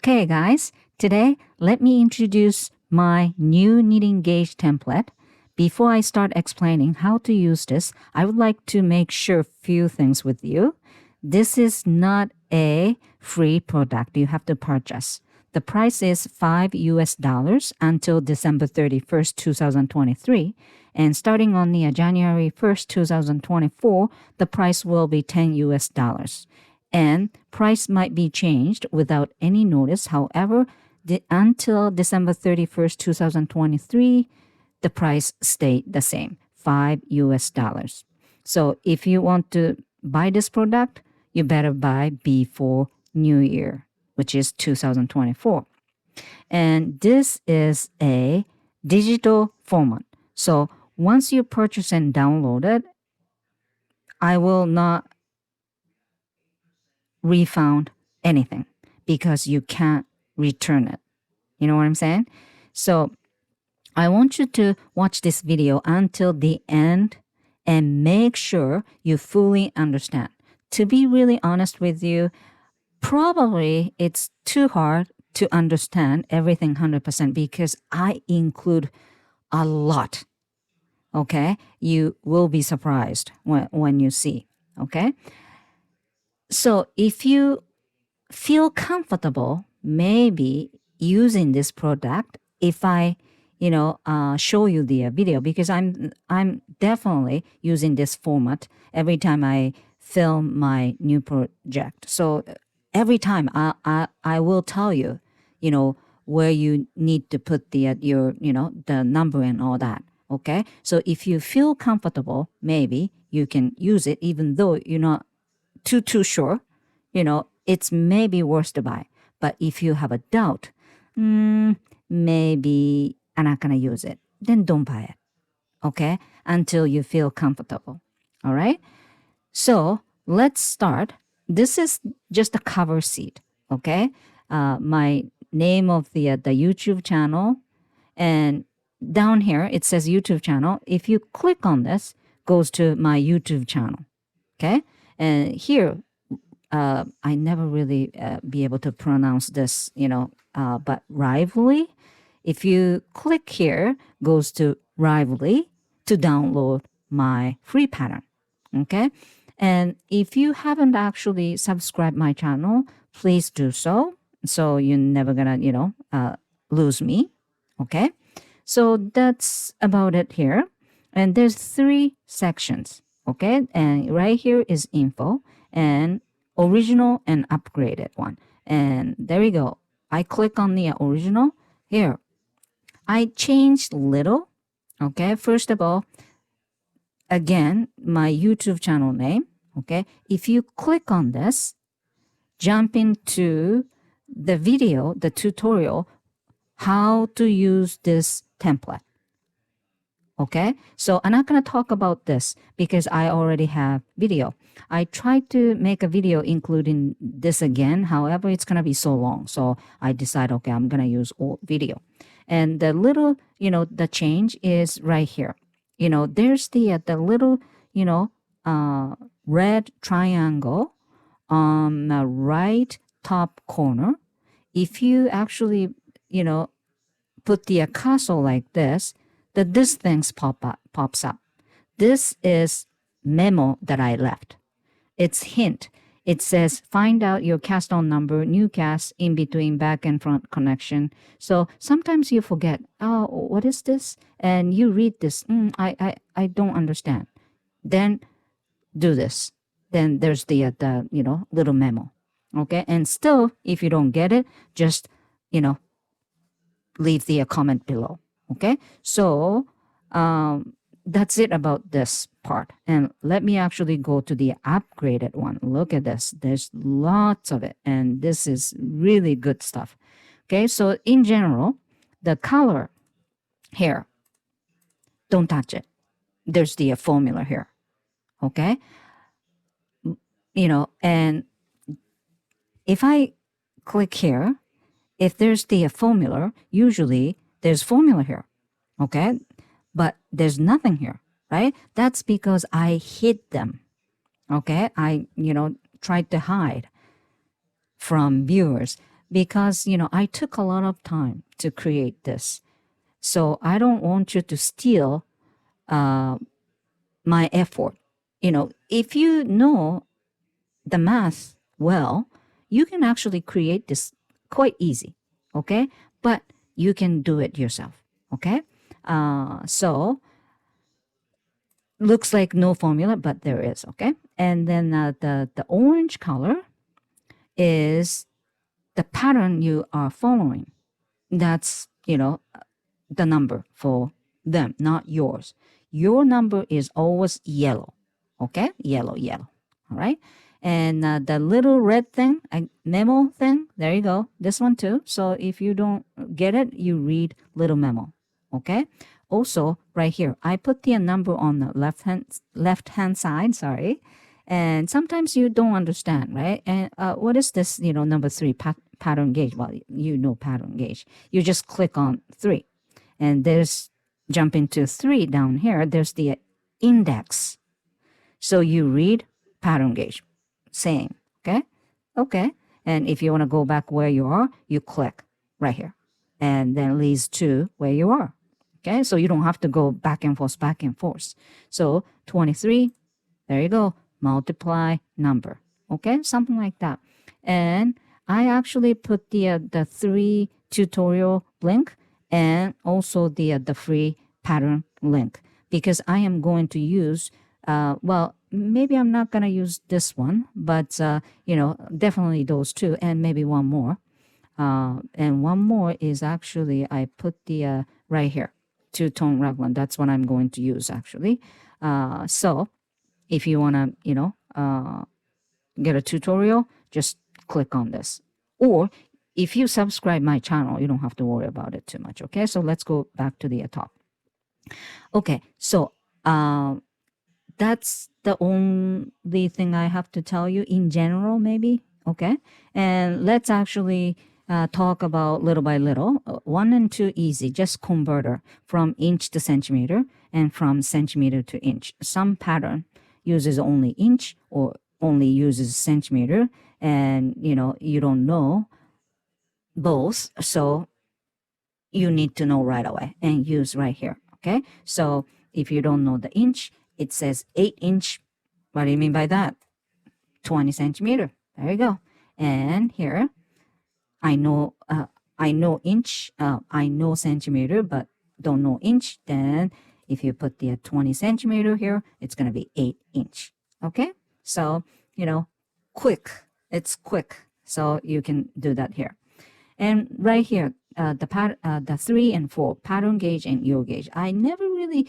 Okay, guys, today let me introduce my new knitting gauge template. Before I start explaining how to use this, I would like to make sure a few things with you. This is not a free product you have to purchase. The price is $5 until December 31st, 2023. And starting on the January 1st, 2024, the price will be $10. And price might be changed without any notice. However, until December 31st, 2023, the price stayed the same, $5. So if you want to buy this product, you better buy before New Year, which is 2024. And this is a digital format. So once you purchase and download it, I will not refund anything because you can't return it. You know what I'm saying? So I want you to watch this video until the end and make sure you fully understand. To be really honest with you, probably it's too hard to understand everything 100% because I include a lot. Okay? You will be surprised when you see. Okay? So if you feel comfortable maybe using this product, if I show you the video, because I'm definitely using this format every time I film my new project. So every time I will tell you, where you need to put the the number and all that. Okay, so if you feel comfortable, maybe you can use it, even though you're not too sure. It's maybe worth to buy. But if you have a doubt, maybe I'm not gonna use it, then don't buy it. Okay, until you feel comfortable. All right. So let's start. This is just a cover sheet. Okay, my name of the YouTube channel, and down here it says YouTube channel. If you click on this, goes to my YouTube channel. Okay, and here I never really be able to pronounce this, but Rivalry. If you click here, goes to Rivalry to download my free pattern. Okay, and if you haven't actually subscribed my channel, please do so. So you're never gonna, lose me. Okay, so that's about it here. And there's 3 sections. Okay, and right here is info and original and upgraded one. And there we go. I click on the original. Here, I changed little. Okay, first of all, again, my YouTube channel name. Okay, if you click on this, jump into the video, the tutorial, how to use this template. Okay, so I'm not going to talk about this because I already have video. I tried to make a video including this again. However, it's going to be so long. So I decided, okay, I'm going to use old video. And the little, the change is right here. There's the little, red triangle on the right top corner. If you actually, put the cursor like this things pops up. This is memo that I left. It's hint. It says find out your cast on number, new cast, in between, back and front connection. So sometimes you forget, oh, what is this? And you read this, I don't understand. Then do this. Then there's the little memo. Okay, and still, if you don't get it, just leave the comment below. Okay, so that's it about this part. And let me actually go to the upgraded one. Look at this. There's lots of it. And this is really good stuff. Okay, so in general, the color here, don't touch it. There's the formula here. Okay, and if I click here, if there's the formula, usually there's formula here. Okay, but there's nothing here, right? That's because I hid them. Okay, I tried to hide from viewers because, I took a lot of time to create this. So I don't want you to steal my effort. If you know the math well, you can actually create this quite easy, okay? But you can do it yourself, okay? So looks like no formula, but there is, okay? And then the orange color is the pattern you are following. That's, the number for them, not yours. Your number is always yellow, okay? Yellow, yellow, all right? And the little red thing, memo thing, there you go. This one too. So if you don't get it, you read little memo, okay? Also, right here, I put the number on the left hand side, sorry. And sometimes you don't understand, right? And what is this, number 3, pattern gauge? Well, pattern gauge. You just click on 3. And there's, jump into 3 down here, there's the index. So you read pattern gauge, same, okay? Okay. And if you want to go back where you are, you click right here. And then leads to where you are. Okay, so you don't have to go back and forth, back and forth. So 23, there you go, multiply number. Okay, something like that. And I actually put the 3 tutorial link and also the free pattern link because I am going to use, well, maybe I'm not going to use this one, but, definitely those 2 and maybe one more. And one more is actually, I put the right here, 2-tone Raglan. That's what I'm going to use actually. So if you want to, get a tutorial, just click on this. Or if you subscribe my channel, you don't have to worry about it too much. Okay, so let's go back to the top. Okay, so that's the only thing I have to tell you in general, maybe. Okay, and let's actually talk about little by little. 1 and 2 easy, just converter from inch to centimeter and from centimeter to inch. Some pattern uses only inch or only uses centimeter, and you don't know both, so you need to know right away and use right here. Okay, so if you don't know the inch, it says 8 inch. What do you mean by that? 20 centimeter. There you go. And here, I know inch, I know centimeter, but don't know inch. Then if you put the 20 centimeter here, it's going to be 8 inch. Okay, so quick. It's quick, so you can do that here. And right here, the 3 and 4, pattern gauge and Yoke gauge. I never really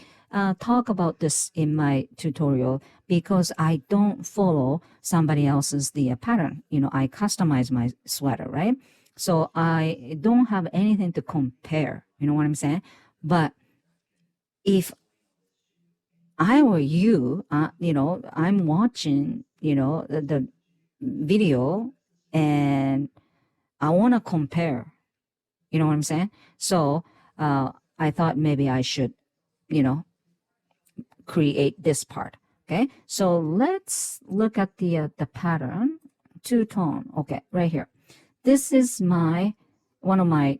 talk about this in my tutorial because I don't follow somebody else's pattern. I customize my sweater, right? So I don't have anything to compare. You know what I'm saying? But if I were you, I'm watching, the video and I want to compare. You know what I'm saying? So I thought maybe I should, create this part. Okay, so let's look at the pattern, 2-tone. Okay, right here. This is one of my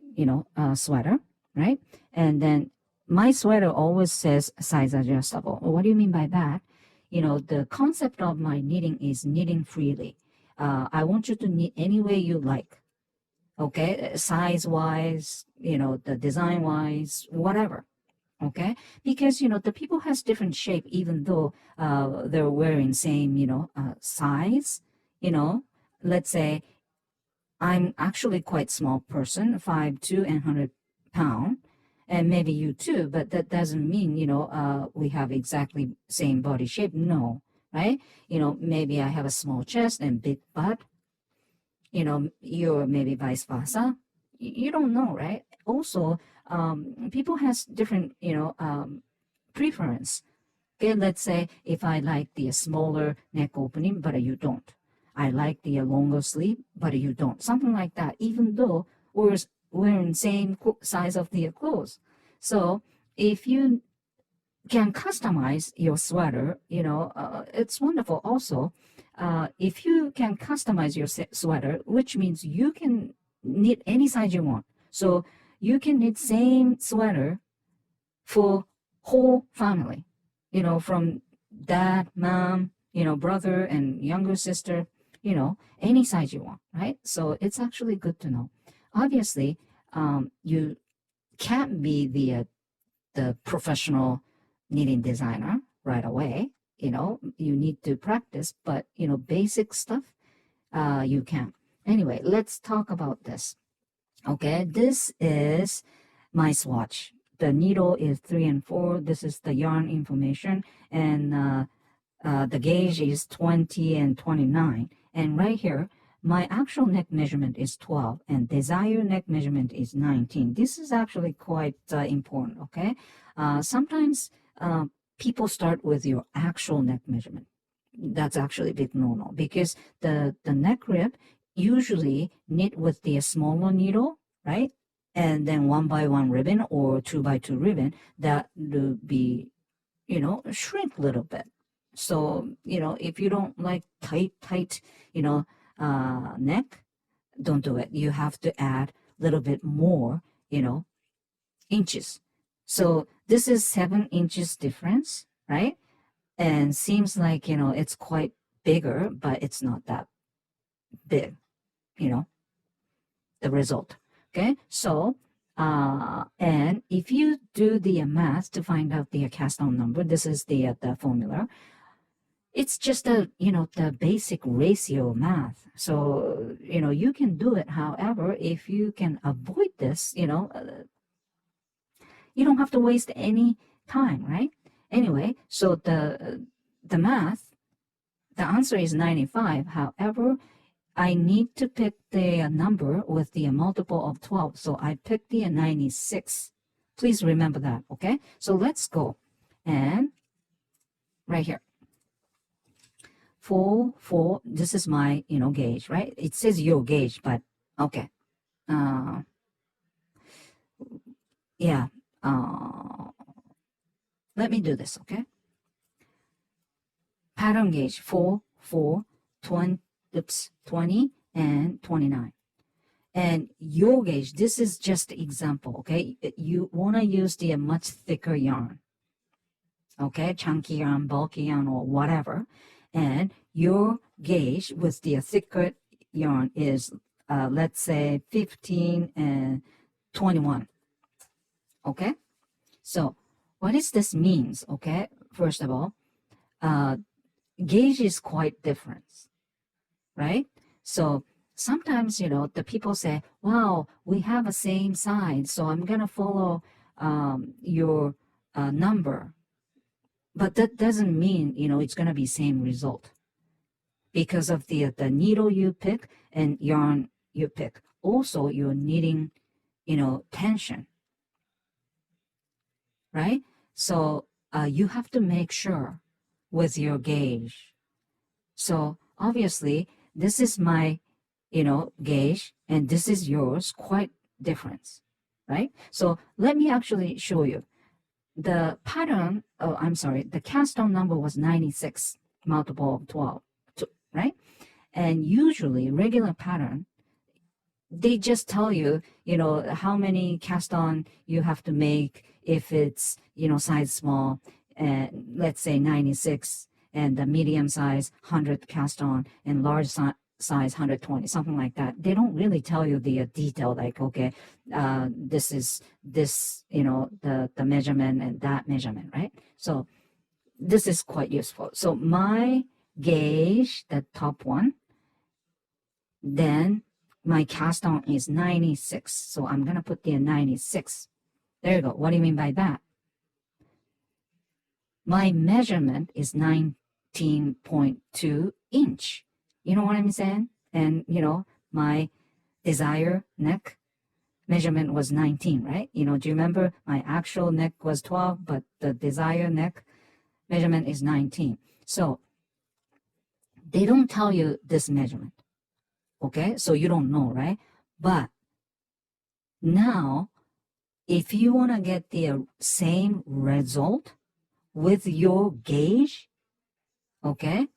sweater, right? And then my sweater always says size adjustable. What do you mean by that? The concept of my knitting is knitting freely. I want you to knit any way you like. Okay, size wise, the design wise, whatever. Okay, because the people has different shape even though they're wearing same size. Let's say I'm actually quite small person, 5'2" and 100 pound, and maybe you too, but that doesn't mean we have exactly same body shape. No, right? Maybe I have a small chest and big butt. You're maybe vice versa. You don't know, right? Also, people has different, preference. Okay, let's say if I like the smaller neck opening, but you don't. I like the longer sleeve, but you don't. Something like that, even though we're wearing same size of the clothes. So if you can customize your sweater, it's wonderful. Also, if you can customize your sweater, which means you can knit any size you want. So you can knit same sweater for whole family, from dad, mom, brother and younger sister, any size you want, right? So it's actually good to know. Obviously, you can't be the professional knitting designer right away. You need to practice, but basic stuff, you can. Anyway, let's talk about this. Okay, this is my swatch. The needle is 3 and 4. This is the yarn information, and the gauge is 20 and 29. And right here, my actual neck measurement is 12, and desired neck measurement is 19. This is actually quite important, okay? Sometimes people start with your actual neck measurement. That's actually a big no-no, because the neck rib usually knit with the smaller needle, right? And then 1x1 ribbon or 2x2 ribbon that will be, shrink a little bit. So, if you don't like tight, neck, don't do it. You have to add a little bit more, inches. So this is 7 inches difference, right? And seems like, it's quite bigger, but it's not that big, the result. Okay, so and if you do the math to find out the cast on number, this is the formula. It's just the basic ratio math. So you can do it. However, if you can avoid this, you don't have to waste any time, right? Anyway, so the math, the answer is 95. However, I need to pick the number with the multiple of 12. So I picked the 96. Please remember that, okay? So let's go. And right here. 4, this is my, gauge, right? It says your gauge, but okay. Yeah. Let me do this, okay? Pattern gauge 4, 20, 20 and 29. And your gauge, this is just example, okay? You want to use the much thicker yarn, okay? Chunky yarn, bulky yarn, or whatever. And your gauge with the thicker yarn is, let's say, 15 and 21, okay? So what does this means, okay? First of all, gauge is quite different, right? So sometimes, the people say, wow, we have a same size, so I'm going to follow your number. But that doesn't mean, it's going to be same result because of the needle you pick and yarn you pick. Also, you're needing, tension, right? So you have to make sure with your gauge. So obviously, this is my, gauge, and this is yours, quite different, right? So let me actually show you. The pattern, the cast on number was 96, multiple of 12, right? And usually regular pattern, they just tell you, how many cast on you have to make if it's, size small, and let's say 96, and the medium size 100 cast on, and large size 120, something like that. They don't really tell you the detail, like, okay, this is this, the measurement and that measurement, right? So this is quite useful. So my gauge, the top one, then my cast on is 96. So I'm going to put the 96. There you go. What do you mean by that? My measurement is 19.2 inch. You know what I'm saying? And, my desired neck measurement was 19, right? Do you remember my actual neck was 12, but the desired neck measurement is 19. So they don't tell you this measurement. Okay, so you don't know, right? But now, if you want to get the same result with your gauge, okay,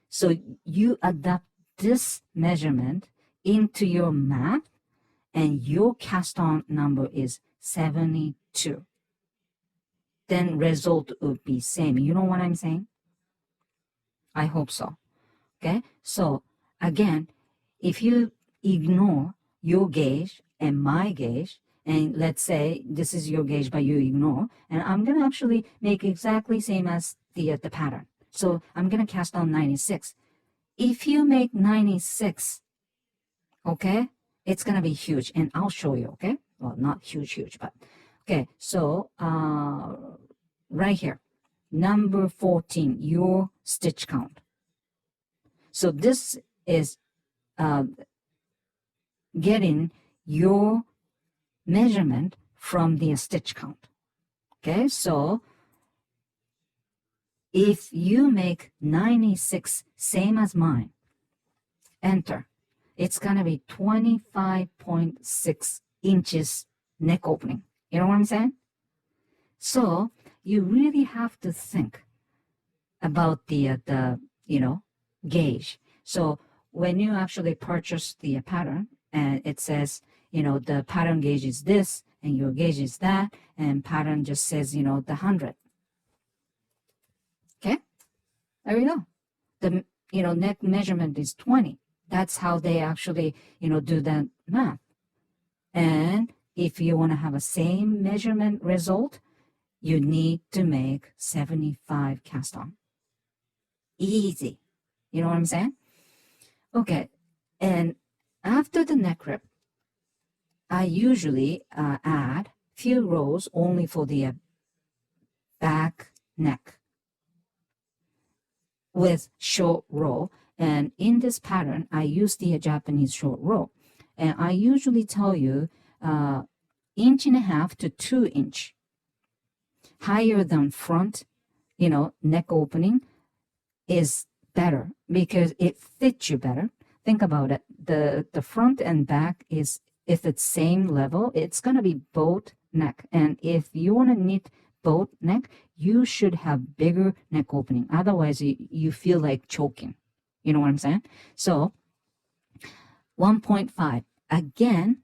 so you adapt this measurement into your math. and your cast on number is 72, then result would be same. You know what I'm saying? I hope so. Okay, so again, if you ignore your gauge and my gauge, and let's say this is your gauge but you ignore, and I'm gonna actually make exactly same as the pattern. So I'm gonna cast on 96. If you make 96, okay, it's gonna be huge, and I'll show you. Okay, well, not huge, but okay. So right here, number 14, your stitch count. So this is getting your measurement from the stitch count. Okay, so if you make 96 same as mine, enter, it's gonna be 25.6 inches neck opening. You know what I'm saying? So you really have to think about the gauge. So when you actually purchase the pattern and it says, the pattern gauge is this and your gauge is that, and pattern just says, the 100. Okay, there we go. The neck measurement is 20. That's how they actually do that math. And if you want to have a same measurement result, you need to make 75 cast on. Easy. You know what I'm saying? Okay, and after the neck rip, I usually add few rows only for the back neck with short row. And in this pattern, I use the Japanese short row. And I usually tell you 1.5 inches to 2 inches higher than front, neck opening is better because it fits you better. Think about it. The front and back is, if it's same level, it's going to be both neck. And if you want to knit both neck, you should have bigger neck opening. Otherwise, you feel like choking. You know what I'm saying? So 1.5. Again,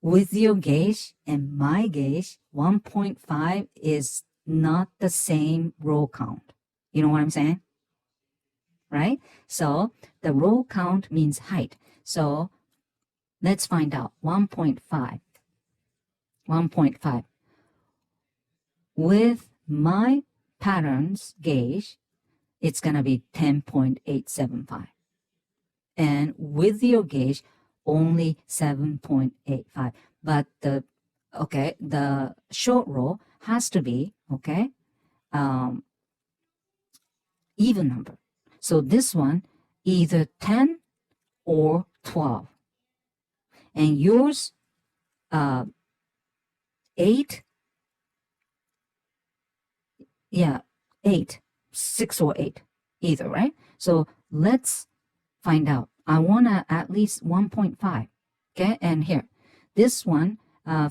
with your gauge and my gauge, 1.5 is not the same row count. You know what I'm saying? Right? So the row count means height. So let's find out. 1.5. 1.5. With my pattern's gauge, it's going to be 10.875. And with your gauge, only 7.85. But the short row has to be, even number. So this one, either 10 or 12. And yours, 8, 8, 6 or 8, either, right? So let's find out. I want to at least 1.5, okay? And here, this one,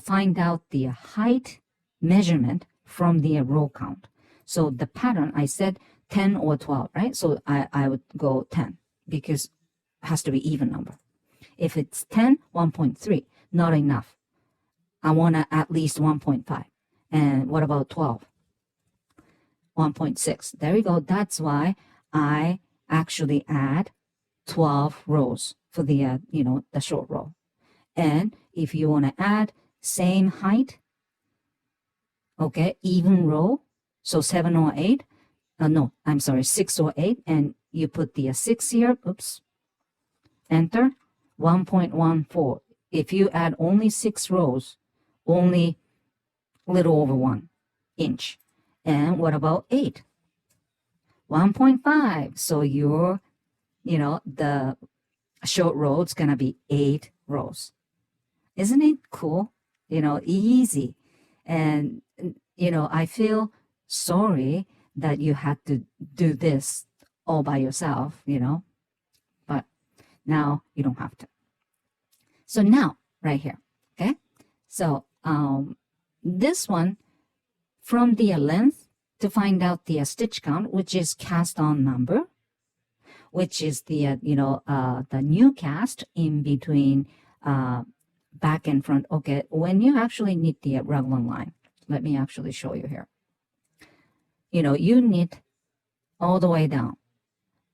find out the height measurement from the row count. So the pattern, I said 10 or 12, right? So I would go 10 because it has to be even number. If it's 10, 1.3, not enough. I want to at least 1.5. And what about 12? 1.6. There we go. That's why I actually add 12 rows for the, the short row. And if you want to add same height, okay, even row, so 7 or 8, no, I'm sorry, 6 or 8, and you put the 6 here, oops, enter, 1.14. If you add only 6 rows, only little over 1 inch. And what about 8? 1.5. So your, the short row is going to be 8 rows. Isn't it cool? Easy. And, I feel sorry that you had to do this all by yourself, but now you don't have to. So now, right here, okay? So this one, from the length to find out the stitch count, which is cast on number, which is the, the new cast in between back and front. Okay, when you actually knit the raglan line, let me actually show you here. You knit all the way down.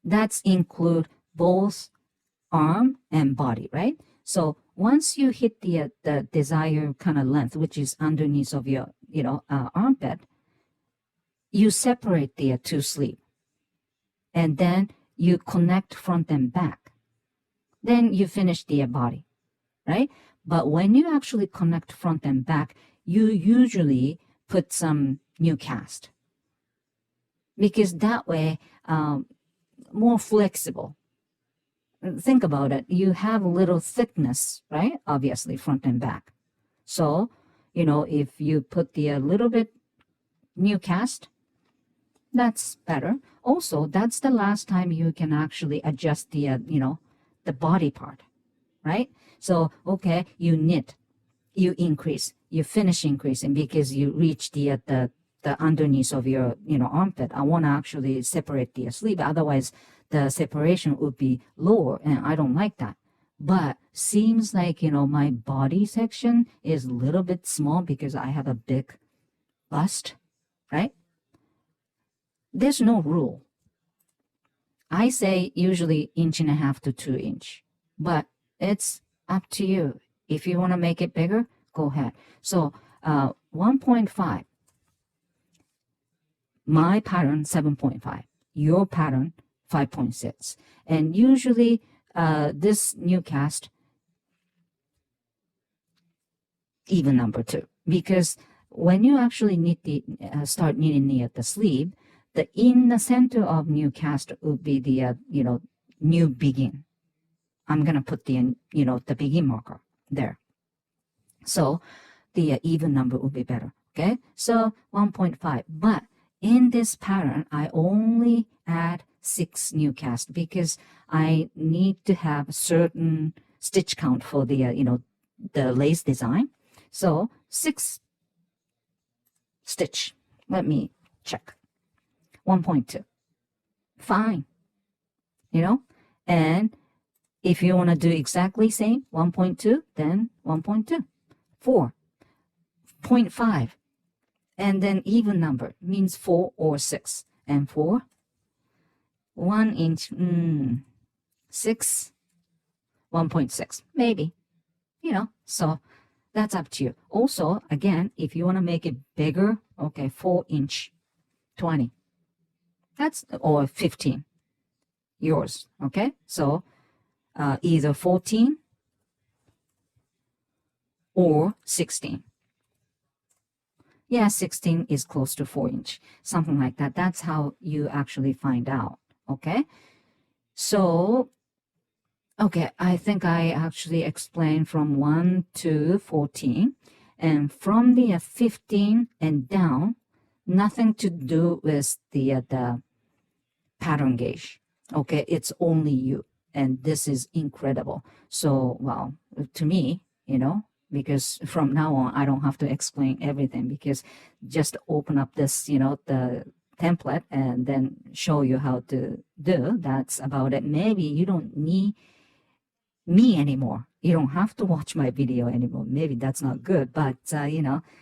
That's include both arm and body, right? So once you hit the desired kind of length, which is underneath of your armpit, you separate the two sleeve, and then you connect front and back. Then you finish the body, right? But when you actually connect front and back, you usually put some new cast, because that way more flexible. Think about it. You have a little thickness, right? Obviously, front and back. So, if you put the little bit new cast, that's better. Also, that's the last time you can actually adjust the body part, right? So, okay, you knit, you increase, you finish increasing because you reach the underneath of your armpit. I want to actually separate the sleeve, otherwise the separation would be lower, and I don't like that. But seems like my body section is a little bit small because I have a big bust, right? There's no rule. I say usually 1.5 to 2 inch, but it's up to you. If you want to make it bigger, go ahead. So 1.5, my pattern 7.5, your pattern 5.6. And usually this new cast, even number 2, because when you actually start knitting the sleeve, in the center of new cast would be the new begin. I'm gonna put the begin marker there, so the even number would be better. Okay, so 1.5. But in this pattern, I only add 6 new cast because I need to have a certain stitch count for the the lace design. So 6 stitch. Let me check. 1.2. Fine. And if you want to do exactly same, 1.2, then 1.2. 4.5. And then even number means 4 or 6. And 4, 1 inch, 6, 1.6, maybe. So that's up to you. Also, again, if you want to make it bigger, okay, 4 inch, 20. That's, or 15, yours, okay? So either 14 or 16. Yeah, 16 is close to 4 inch, something like that. That's how you actually find out, okay? So, okay, I think I actually explained from 1 to 14. And from the 15 and down, nothing to do with the pattern gauge. Okay, it's only you. And this is incredible. So, well, to me, because from now on, I don't have to explain everything, because just open up this, the template and then show you how to do. That's about it. Maybe you don't need me anymore. You don't have to watch my video anymore. Maybe that's not good, but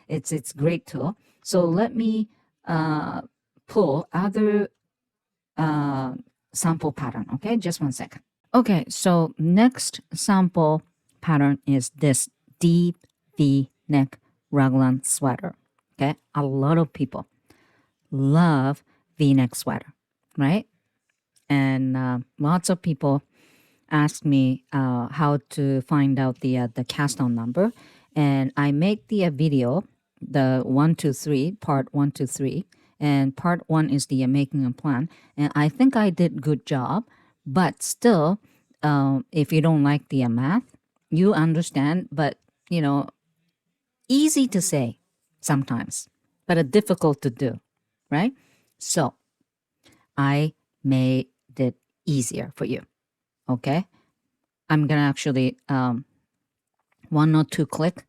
it's great tool. So let me pull other sample pattern. Okay, just 1 second. Okay, so next sample pattern is this deep V-neck raglan sweater. Okay, a lot of people love V-neck sweater, right? And lots of people ask me how to find out the cast on number, and I make the video, the 1, 2, 3, part 1, 2, 3, and part 1 is the making a plan, and I think I did good job. But still, if you don't like the math, you understand, but easy to say sometimes, but difficult to do, right? So I made it easier for you. Okay, I'm gonna actually 1 or 2 click,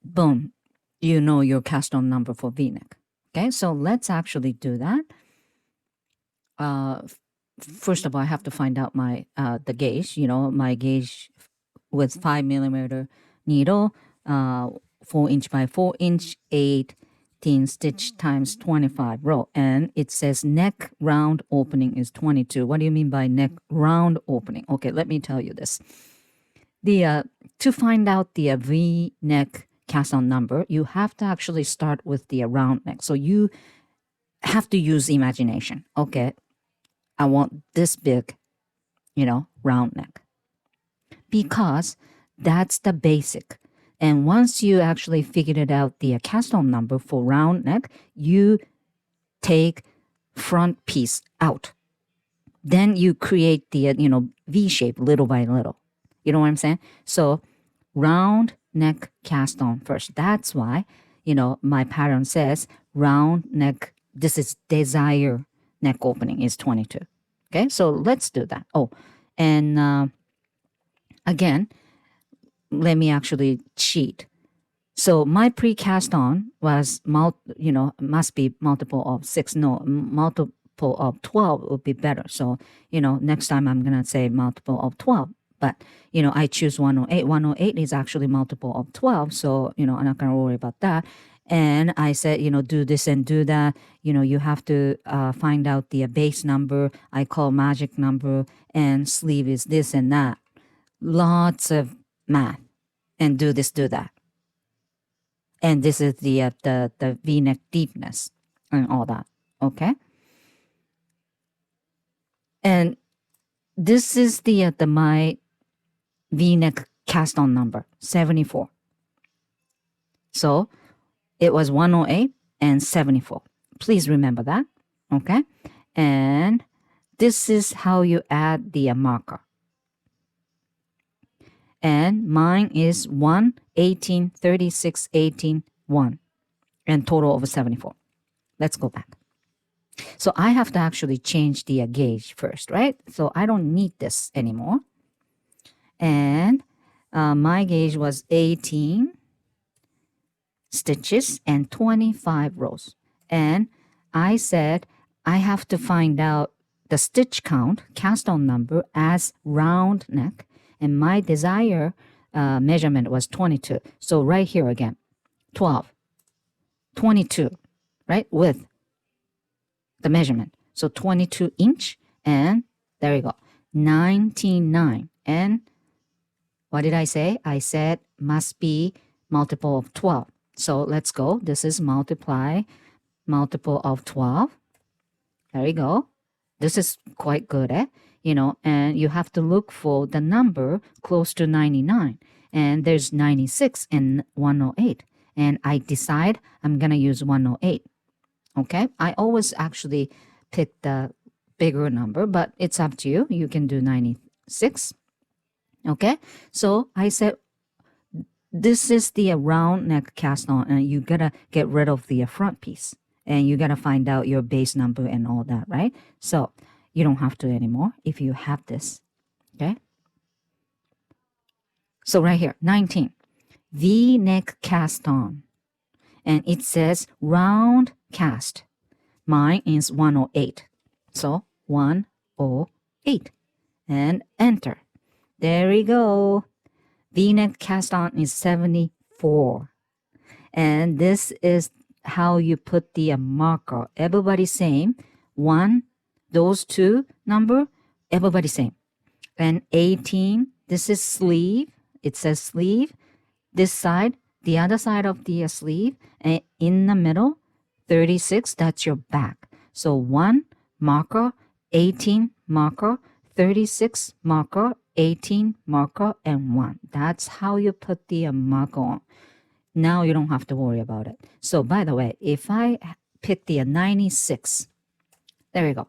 boom, your cast on number for V-neck. Okay, so let's actually do that. First of all, I have to find out my the gauge. My gauge with 5mm needle, 4" by 4", 18 stitch times 25 row. And it says neck round opening is 22. What do you mean by neck round opening? Okay, let me tell you this. To find out the V neck cast on number, you have to actually start with the round neck. So you have to use imagination. Okay, I want this big, round neck. Because that's the basic. And once you actually figured it out, the cast on number for round neck, you take front piece out. Then you create the, V shape little by little. You know what I'm saying? So round neck cast on first. That's why, my pattern says round neck, this is desire neck opening is 22. Okay, so let's do that. Oh, and again, let me actually cheat. So my pre-cast on was, must be multiple of 6. No, multiple of 12 would be better. So, next time I'm going to say multiple of 12. But, I choose 108. 108 is actually multiple of 12. So, I'm not going to worry about that. And I said, do this and do that. You have to find out the base number. I call magic number. And sleeve is this and that. Lots of math. And do this, do that. And this is the V-neck deepness and all that. Okay. And this is the my V-neck cast on number 74. So it was 108 and 74. Please remember that. Okay. And this is how you add the marker. And mine is 1, 18, 36, 18, 1. And total of 74. Let's go back. So I have to actually change the gauge first, right? So I don't need this anymore. And my gauge was 18 stitches and 25 rows. And I said I have to find out the stitch count, cast on number as round neck. And my desire measurement was 22. So right here again, 12, 22, right? With the measurement. So 22 inch and there you go, 99. And what did I say? I said must be multiple of 12. So let's go. This is multiply multiple of 12. There you go. This is quite good, eh? And you have to look for the number close to 99. And there's 96 and 108. And I decide I'm going to use 108. Okay? I always actually pick the bigger number, but it's up to you. You can do 96. Okay? So I said, this is the round neck cast on, and you got to get rid of the front piece. And you got to find out your base number and all that, right? So you don't have to anymore if you have this. Okay? So right here, 19. V-neck cast on. And it says round cast. Mine is 108. So 108. And enter. There we go. V-neck cast on is 74. And this is how you put the marker. Everybody same. 1, those 2 number, everybody same. And 18, this is sleeve. It says sleeve. This side, the other side of the sleeve, and in the middle, 36, that's your back. So 1 marker, 18 marker, 36 marker, 18 marker, and 1. That's how you put the marker on. Now you don't have to worry about it. So by the way, if I pick the 96, there you go.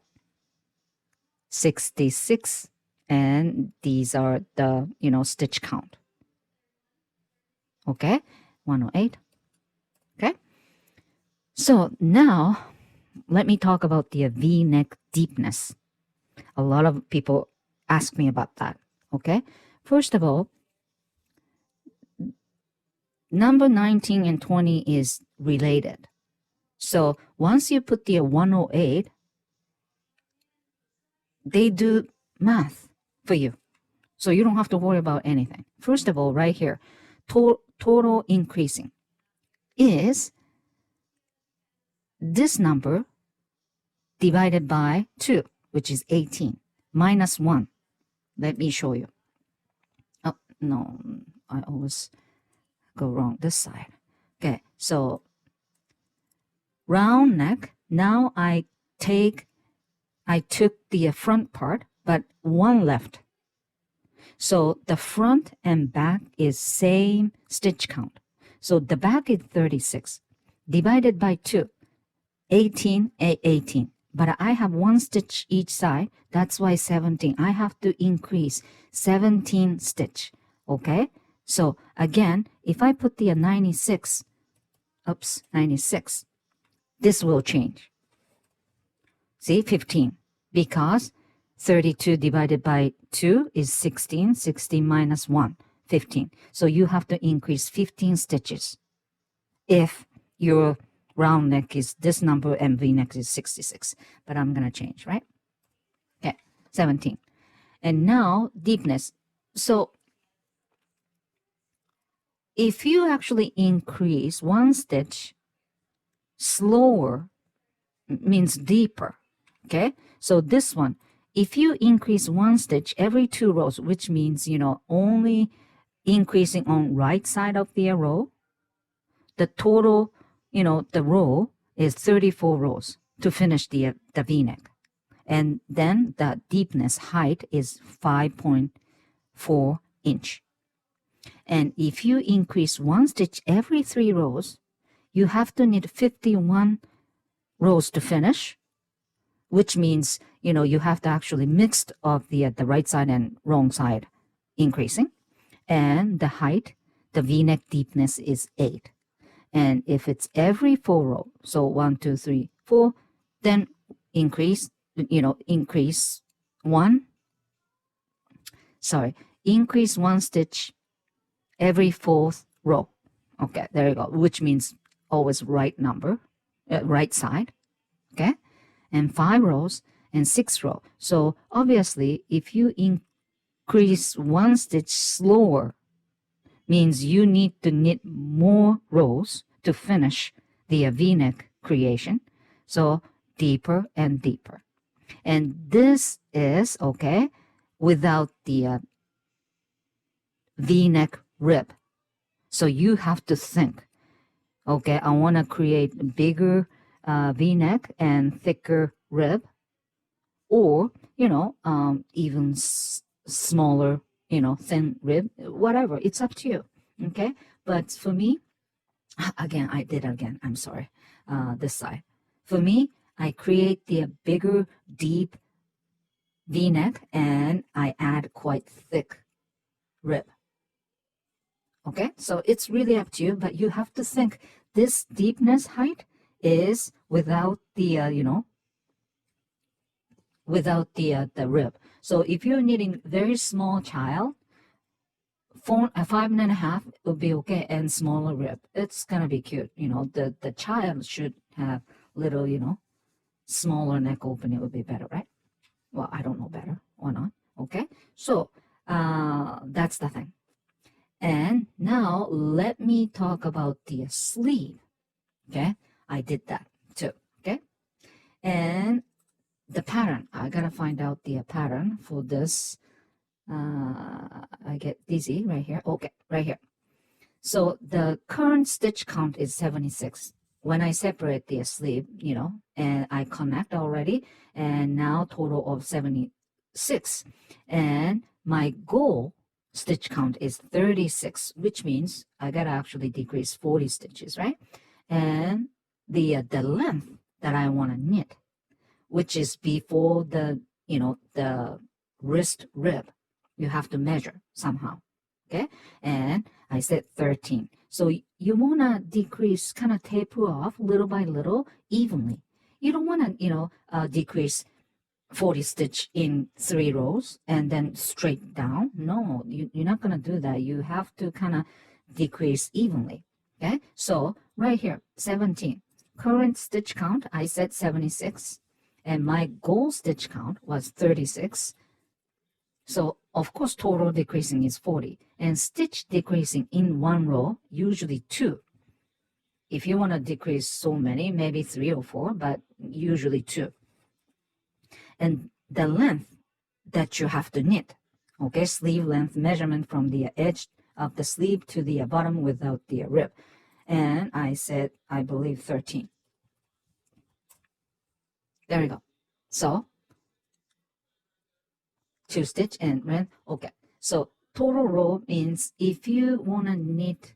66, and these are the, stitch count. Okay, 108. Okay. So now let me talk about the V-neck deepness. A lot of people ask me about that. Okay. First of all, number 19 and 20 is related. So once you put the 108, they do math for you. So you don't have to worry about anything. First of all, right here, total increasing is this number divided by 2, which is 18, minus 1. Let me show you. Oh, no, I always go wrong this side. Okay, so round neck. Now I took the front part, but one left. So the front and back is same stitch count. So the back is 36 divided by 2, 18, 18. But I have one stitch each side. That's why 17. I have to increase 17 stitch. Okay. So again, if I put the 96, 96, this will change. See, 15, because 32 divided by 2 is 16, 16 minus 1, 15. So you have to increase 15 stitches if your round neck is this number and V-neck is 66. But I'm going to change, right? Okay, 17. And now deepness. So if you actually increase one stitch slower, means deeper. Okay, so this one, if you increase one stitch every 2 rows, which means, only increasing on right side of the row, the total, the row is 34 rows to finish the V-neck. And then the deepness height is 5.4 inch. And if you increase one stitch every 3 rows, you have to need 51 rows to finish, which means, you have to actually mix of the right side and wrong side increasing. And the height, the V-neck deepness is 8. And if it's every 4 rows, so 1, 2, 3, 4, then increase one stitch every 4th row. Okay, there you go, which means always right number, right side. Okay, and 5 rows and 6 rows. So obviously, if you increase one stitch slower, means you need to knit more rows to finish the V-neck creation. So deeper and deeper. And this is, okay, without the V-neck rib. So you have to think, okay, I want to create bigger V-neck and thicker rib, or, even smaller, thin rib, whatever. It's up to you, okay? But for me, again, I'm sorry, this side. For me, I create the bigger, deep V-neck, and I add quite thick rib. Okay, so it's really up to you, but you have to think this deepness height is without the, without the rib. So if you're knitting very small child, 5.5 would be okay, and smaller rib. It's gonna be cute. The child should have little, smaller neck opening would be better, right? Well, I don't know better or not. Okay, so that's the thing. And now let me talk about the sleeve. Okay, I did that too. Okay, and the pattern. I gotta find out the pattern for this. I get dizzy right here. Okay, right here. So the current stitch count is 76. When I separate the sleeve, and I connect already, and now total of 76. And my goal stitch count is 36, which means I gotta actually decrease 40 stitches, right? And the length that I want to knit, which is before the the wrist rib, you have to measure somehow. Okay, and I said 13. So you want to decrease, kind of taper off little by little evenly. You don't want to decrease 40 stitch in 3 rows and then straight down. No, you're not going to do that. You have to kind of decrease evenly. Okay, so right here, 17. Current stitch count, I said 76. And my goal stitch count was 36. So of course, total decreasing is 40, and stitch decreasing in one row, usually 2. If you want to decrease so many, maybe 3 or 4, but usually 2. And the length that you have to knit, okay, sleeve length measurement from the edge of the sleeve to the bottom without the rib. And I said, I believe 13. There you go. So 2 stitch and length. Okay. So total row means if you want to knit,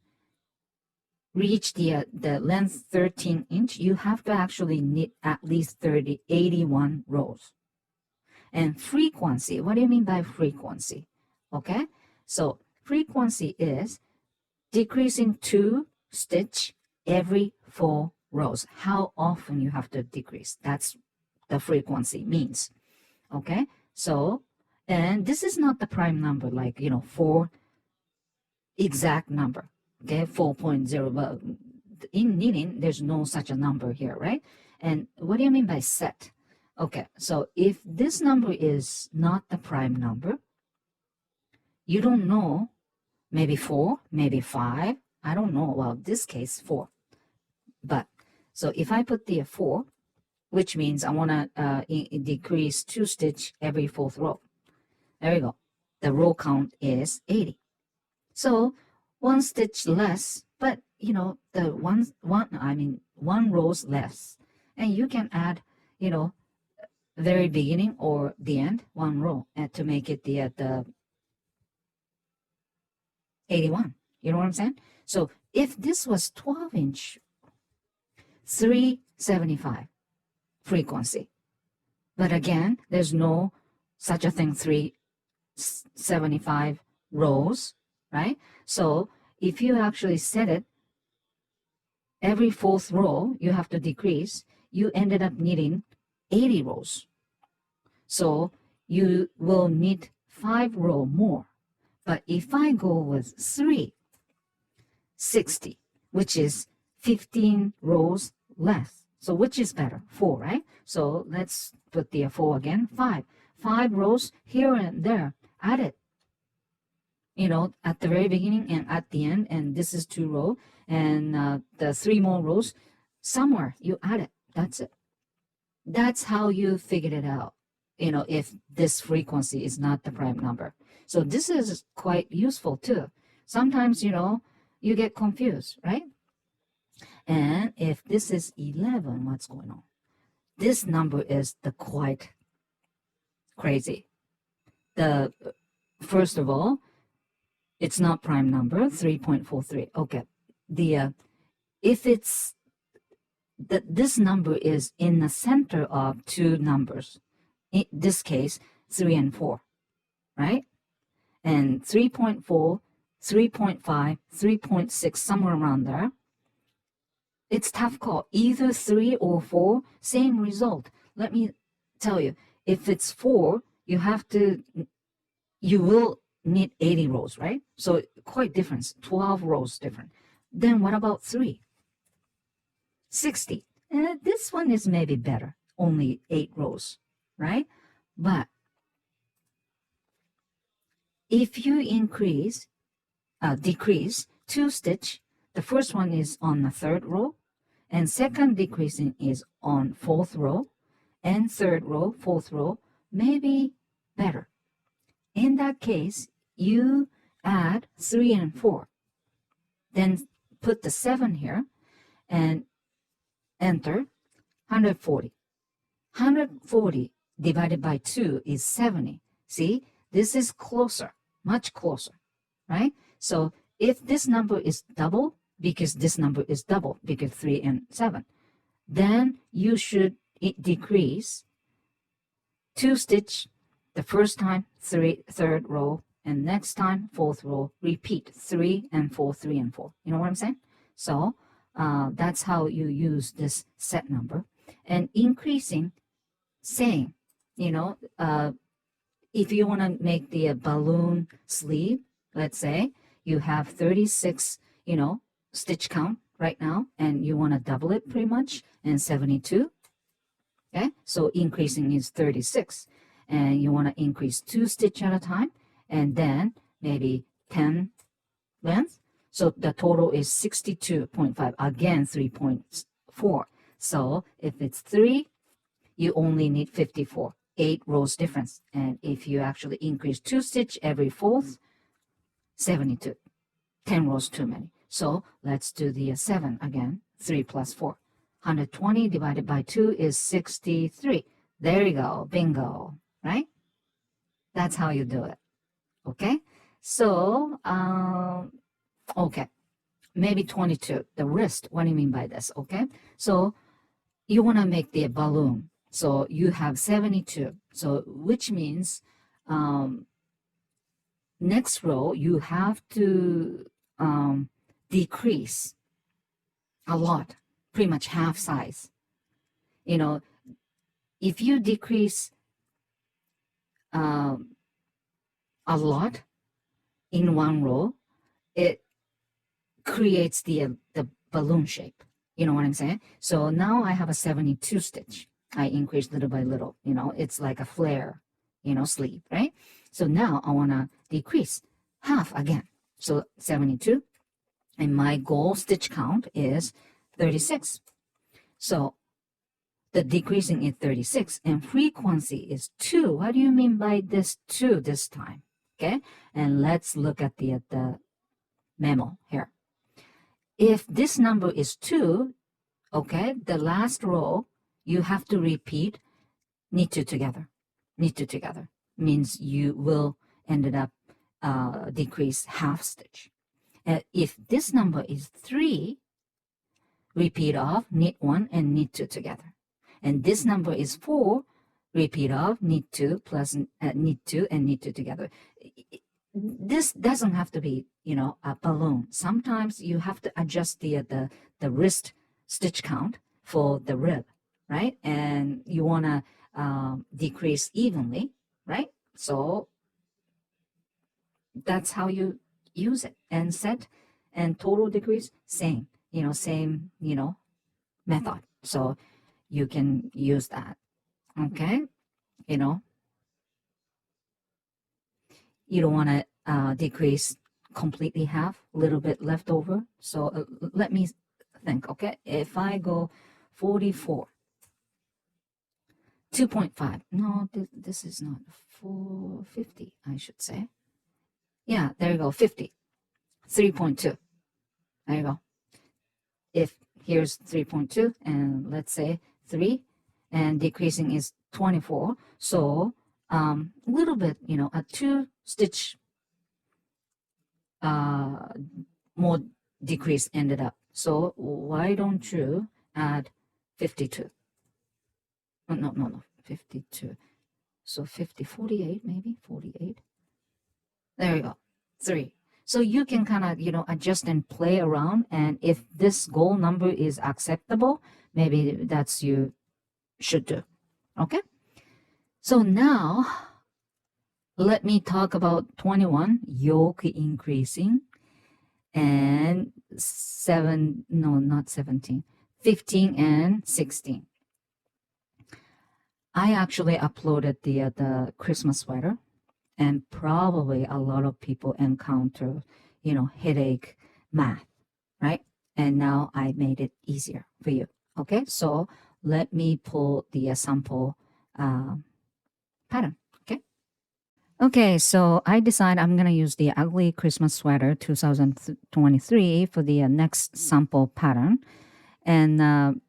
reach the length 13 inch, you have to actually knit at least 81 rows. And frequency, what do you mean by frequency? Okay. So frequency is decreasing 2 stitch every 4 rows. How often you have to decrease. That's the frequency means. Okay. So, and this is not the prime number, like, 4 exact number. Okay. 4.0. But in knitting, there's no such a number here, right? And what do you mean by set? Okay. So if this number is not the prime number, you don't know, maybe 4, maybe 5. I don't know. Well, this case, 4. But so if I put the 4, which means I want to decrease 2 stitch every 4th row. There you go. The row count is 80. So 1 stitch less, but the one rows less. And you can add, very beginning or the end, 1 row to make it the 81. You know what I'm saying? So if this was 12 inch, 375 frequency. But again, there's no such a thing, 375 rows, right? So if you actually set it, every 4th row you have to decrease, you ended up needing 80 rows. So you will need 5 row more. But if I go with 360, which is 15 rows less. So which is better? 4, right? So let's put the 4 again. 5. 5 rows here and there. Add it. At the very beginning and at the end. And this is 2 rows. And the 3 more rows. Somewhere you add it. That's it. That's how you figured it out. If this frequency is not the prime number. So this is quite useful too. Sometimes, you get confused, right? And if this is 11, what's going on? This number is quite crazy. First of all, it's not prime number, 3.43. Okay. If it's this number is in the center of 2 numbers, in this case, 3 and 4, right? And 3.4, 3.5, 3.6, somewhere around there. It's tough call. Either 3 or 4, same result. Let me tell you, if it's 4, you will need 80 rows, right? So quite different, 12 rows different. Then what about 3? 60. This one is maybe better, only 8 rows, right? But if you decrease 2 stitch, the first one is on the 3rd row, and second decreasing is on 4th row, and 3rd row, 4th row, maybe better. In that case, you add 3 and 4. Then put the 7 here and enter 140. 140 divided by 2 is 70. See, this is closer, much closer, right? So if this number is double, because this number is double, because 3 and 7, then you should decrease 2 stitch the first time, 3rd row, and next time, 4th row, repeat 3 and 4, 3 and 4. You know what I'm saying? So that's how you use this set number. And increasing, same, if you want to make the balloon sleeve, let's say you have 36, stitch count right now, and you want to double it pretty much, and 72. Okay, so increasing is 36. and you want to increase 2 stitch at a time, and then maybe 10 length. So the total is 62.5, again 3.4. So if it's 3, you only need 54, 8 rows difference. And if you actually increase 2 stitch every fourth, 72, 10 rows too many. So let's do the 7 again, 3 plus 4. 120 divided by 2 is 63. There you go, bingo, right? That's how you do it, okay? So, okay, maybe 22, the wrist. What do you mean by this, okay? So you want to make the balloon. So you have 72. So which means next row you have to decrease a lot, pretty much half size. You know, if you decrease a lot in one row, it creates the balloon shape. You know what I'm saying? So now I have a 72 stitch. I increase little by little. You know, it's like a flare, sleeve, right? So now I want to decrease half again. So 72. And my goal stitch count is 36. So the decreasing is 36 and frequency is 2. What do you mean by this 2 this time? Okay, and let's look at the memo here. If this number is 2, okay, the last row, you have to repeat knit 2 together. Knit 2 together means you will ended up decrease half stitch. If this number is 3, repeat of knit 1 and knit 2 together. And this number is 4, repeat of knit 2 plus knit 2 and knit 2 together. This doesn't have to be, a balloon. Sometimes you have to adjust the wrist stitch count for the rib, right? And you want to decrease evenly, right? So that's how you use it. And set and total decrease, same, same, method. So you can use that, okay? You don't want to decrease completely half, a little bit left over. So let me think, okay? If I go 44, 2.5, no, this is not 450, I should say. Yeah, there you go, 50, 3.2. There you go. If here's 3.2 and let's say 3 and decreasing is 24. So a little bit, a 2 stitch more decrease ended up. So why don't you add 52? No, 52. So 50, 48, maybe 48. There you go, 3. So you can kind of, adjust and play around. And if this goal number is acceptable, maybe that's you should do. Okay? So now let me talk about 21, yoke increasing, and 15 and 16. I actually uploaded the Christmas sweater, and probably a lot of people encounter, headache math, right? And now I made it easier for you. Okay, so let me pull the sample pattern. Okay, so I decide I'm going to use the Ugly Christmas Sweater 2023 for the next sample pattern. And I'm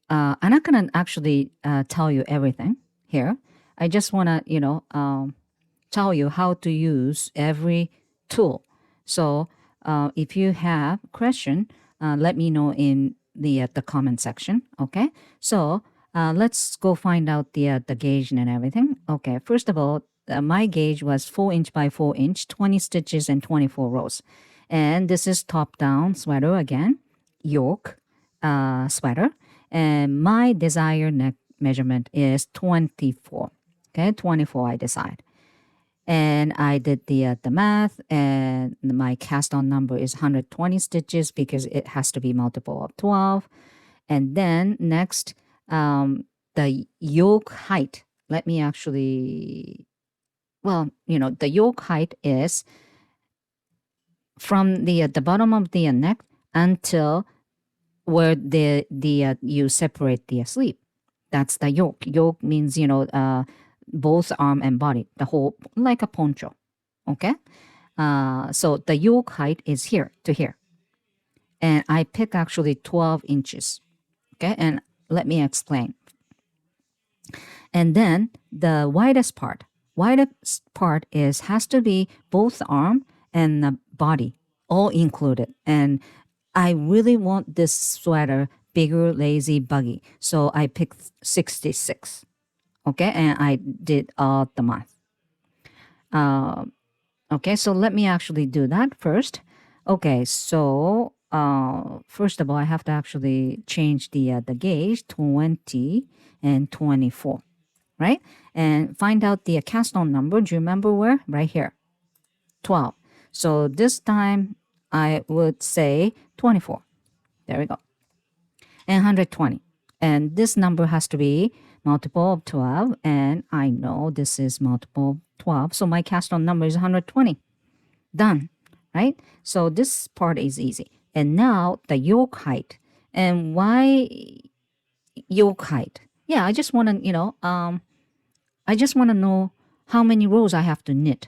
not going to actually tell you everything here. I just want to, tell you how to use every tool. So if you have question, let me know in the comment section. Okay, so let's go find out the gauge and everything. Okay, first of all, my gauge was 4 inch by 4 inch, 20 stitches and 24 rows. And this is top down sweater again, yoke sweater. And my desired neck measurement is 24. Okay, 24 I decide. And I did the math, and my cast on number is 120 stitches because it has to be multiple of 12. And then next, the yoke height let me actually, well, the yoke height is from the bottom of the neck until where the you separate the sleeve. That's the yoke. Yoke means both arm and body, the whole, like a poncho. Okay. So the yoke height is here to here, and I pick actually 12 inches. Okay, and let me explain. And then the widest part is has to be both arm and the body all included. And I really want this sweater bigger, lazy, buggy. So I picked 66. Okay, and I did all the math. Okay, so let me actually do that first. Okay, so first of all, I have to actually change the gauge 20 and 24, right? And find out the cast on number. Do you remember where? Right here, 12. So this time I would say 24. There we go. And 120. And this number has to be multiple of 12. And I know this is multiple of 12. So my cast on number is 120. Done, right? So this part is easy. And now the yoke height. And why yoke height? Yeah, I just want to, I just want to know how many rows I have to knit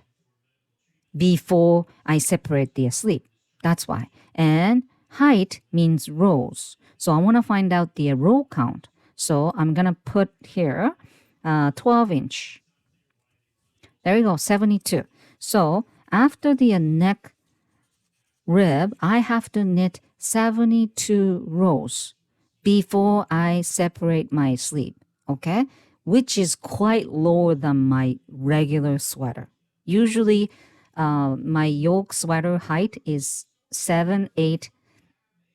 before I separate the sleeve. That's why. And height means rows. So I want to find out the row count. So I'm going to put here 12 inch. There we go, 72. So after the neck rib, I have to knit 72 rows before I separate my sleeve, okay? Which is quite lower than my regular sweater. Usually, my yoke sweater height is 7, 8,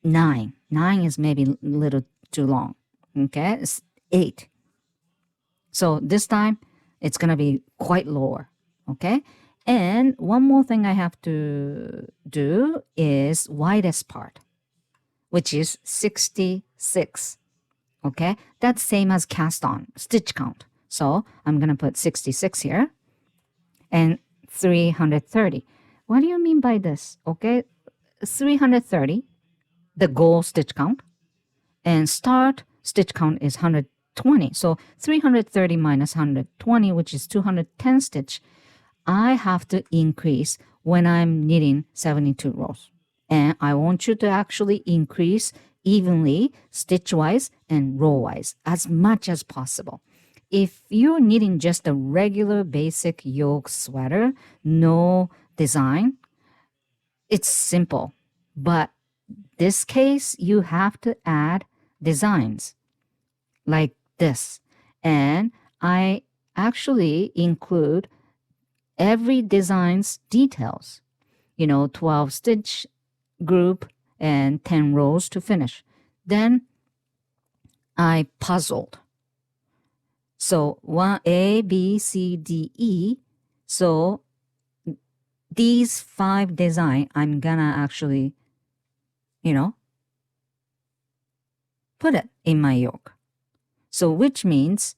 9. 9 is maybe a little too long, okay? It's 8. So this time, it's going to be quite lower, okay? And one more thing I have to do is widest part, which is 66. Okay, that's same as cast on stitch count. So I'm gonna put 66 here and 330. What do you mean by this? Okay, 330, the goal stitch count, and start stitch count is 120. So 330 minus 120, which is 210 stitch, I have to increase when I'm knitting 72 rows. And I want you to actually increase evenly, stitch-wise and row-wise, as much as possible. If you're knitting just a regular basic yoke sweater, no design, it's simple. But this case, you have to add designs like this. And I actually include every design's details, 12 stitch group and 10 rows to finish. Then I puzzled. So one A, B, C, D, E. So these 5 design, I'm gonna actually, put it in my yoke. So which means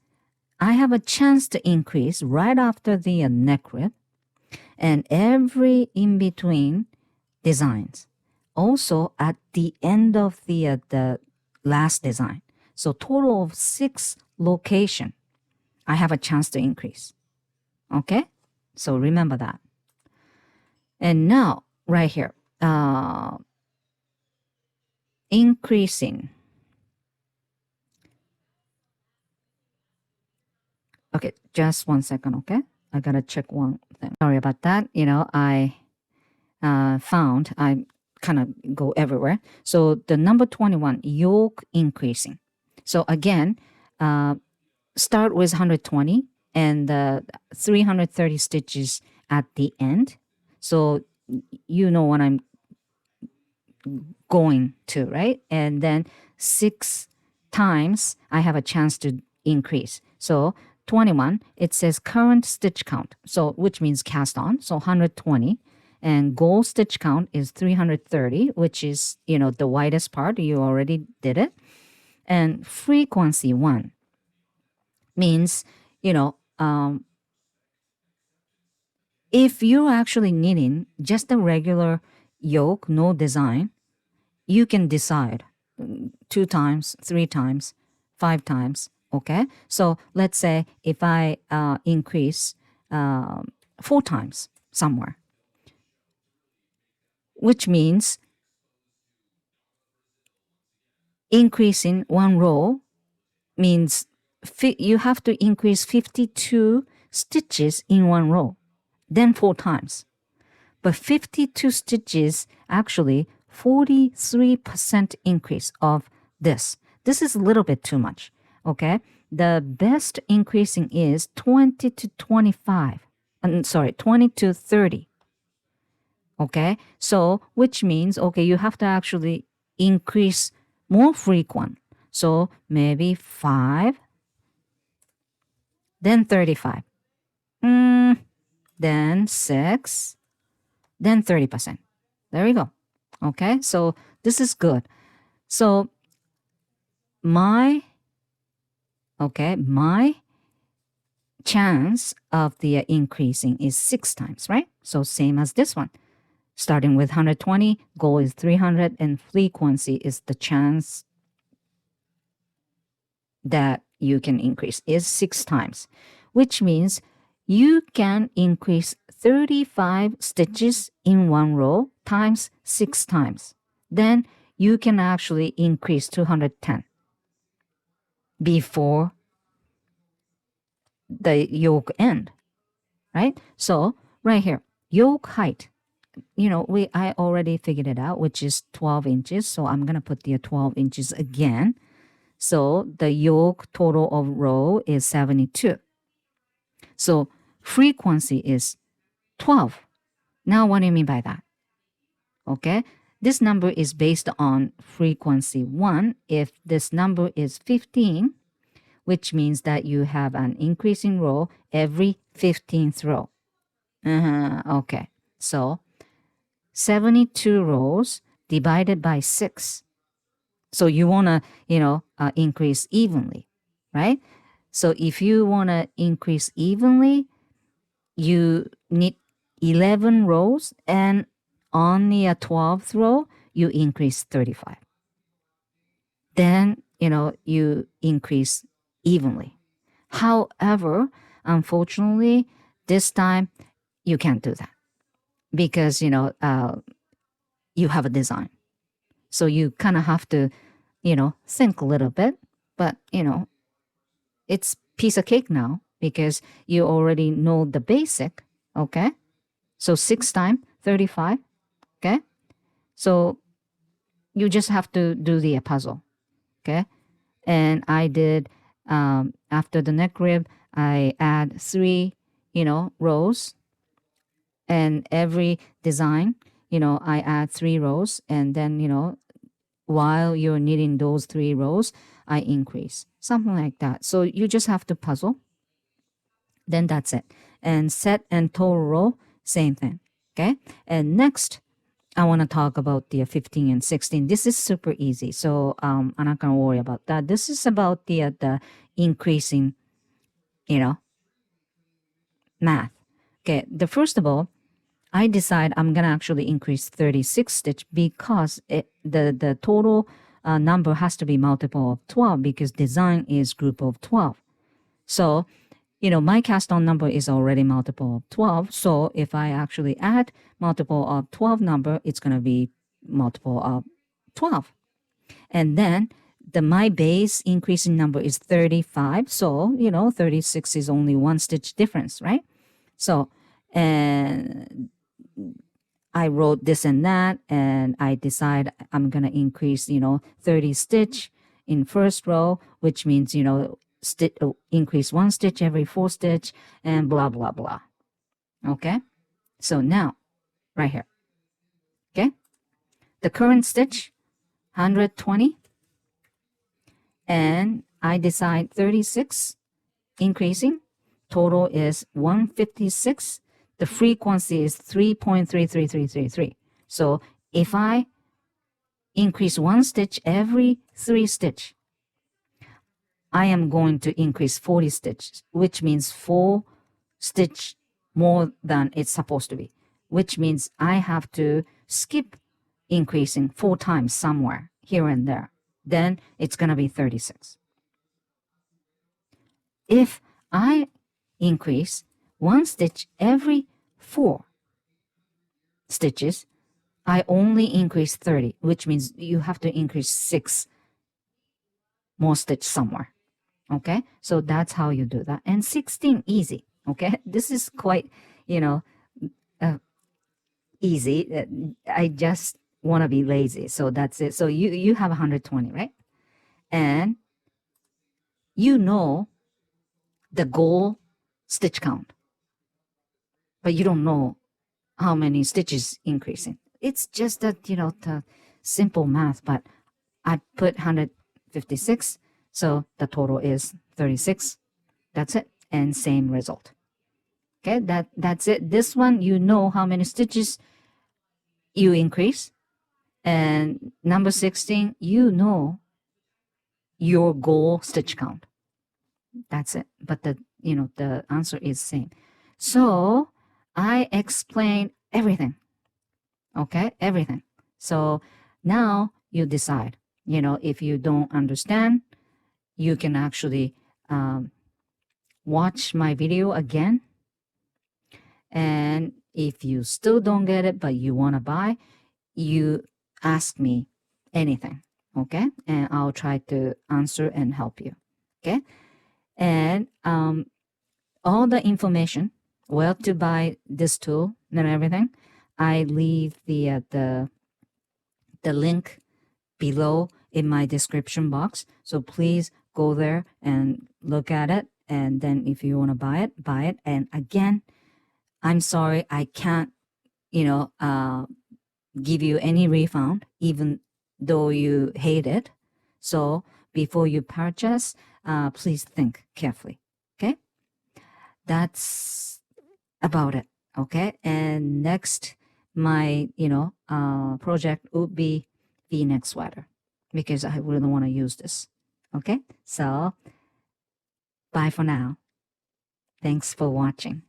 I have a chance to increase right after the neck rib and every in between designs. Also at the end of the last design. So total of 6 location, I have a chance to increase. Okay? So remember that. And now, right here, increasing. Okay, just 1 second, okay? I gotta check one thing. Sorry about that. I found I kind of go everywhere. So the number 21, yoke increasing. So again, start with 120 and 330 stitches at the end. So you know what I'm going to, right? And then 6 times I have a chance to increase. So 21, it says current stitch count. So which means cast on. So 120. And goal stitch count is 330, which is, the widest part. You already did it. And frequency 1 means, if you're actually knitting just a regular yoke, no design, you can decide 2 times, 3 times, 5 times. Okay. So let's say if I increase 4 times somewhere, which means increasing one row means you have to increase 52 stitches in one row, then 4 times. But 52 stitches, actually 43% increase of this. This is a little bit too much, okay? The best increasing is 20 to 25. 20 to 30. Okay? So, which means, okay, you have to actually increase more frequent. So, maybe 5, then 35. Then 6, then 30%. There you go. Okay, so this is good. So my chance of the increasing is 6 times, right? So same as this one. Starting with 120, goal is 300, and frequency is the chance that you can increase is 6 times, which means you can increase 35 stitches in one row times 6 times. Then you can actually increase 210 before the yoke end, right? So right here, yoke height, I already figured it out, which is 12 inches. So I'm going to put the 12 inches again. So the yoke total of row is 72. So frequency is 12. Now, what do you mean by that? Okay, this number is based on frequency 1. If this number is 15, which means that you have an increasing row every 15th row. Okay, so 72 rows divided by 6. So you want to, increase evenly, right? So if you want to increase evenly, you need 11 rows, and on the 12th row, you increase 35. Then, you increase evenly. However, unfortunately, this time you can't do that because, you have a design. So you kind of have to, think a little bit, but, it's piece of cake now because you already know the basic, okay? So 6 times 35, okay? So you just have to do the puzzle, okay? And I did, after the neck rib, I add 3, rows. And every design, I add 3 rows. And then, while you're knitting those 3 rows, I increase. Something like that. So you just have to puzzle. Then that's it. And set and total row, same thing. Okay. And next, I want to talk about the 15 and 16. This is super easy. So I'm not going to worry about that. This is about the increasing, math. Okay. The first of all, I decide I'm going to actually increase 36 stitch because the total number has to be multiple of 12 because design is group of 12. So, my cast on number is already multiple of 12. So if I actually add multiple of 12 number, it's going to be multiple of 12. And then my base increasing number is 35. So, 36 is only 1 stitch difference, right? So, and I wrote this and that, and I decide I'm going to increase, 30 stitch in first row, which means, increase 1 stitch every 4 stitch and blah, blah, blah. Okay. So now, right here. Okay. The current stitch, 120. And I decide 36 increasing. Total is 156. The frequency is 3.33333. So if I increase 1 stitch every 3 stitch, I am going to increase 40 stitches, which means 4 stitch more than it's supposed to be, which means I have to skip increasing 4 times somewhere here and there. Then it's going to be 36. If I increase 1 stitch every 4 stitches, I only increase 30, which means you have to increase 6 more stitch somewhere. Okay, so that's how you do that. And 16, easy. Okay, this is quite, uh, easy. I just want to be lazy, so that's it. So you have 120, right? And you know the goal stitch count, but you don't know how many stitches increasing. It's just that, the simple math, but I put 156, so the total is 36. That's it, and same result. Okay, that's it. This one, you know how many stitches you increase, and number 16, you know your goal stitch count. That's it. But the answer is same. So I explain everything. Okay, everything. So now you decide. If you don't understand, you can actually watch my video again. And if you still don't get it, but you want to buy, you ask me anything. Okay, and I'll try to answer and help you. Okay, and all the information, where to buy this tool and everything, I leave the link below in my description box. So please go there and look at it. And then if you want to buy it, buy it. And again, I'm sorry, I can't, give you any refund, even though you hate it. So before you purchase, please think carefully. Okay, that's about it. Okay, and next, my project would be V-neck sweater, because I really want to use this. Okay, so bye for now. Thanks for watching.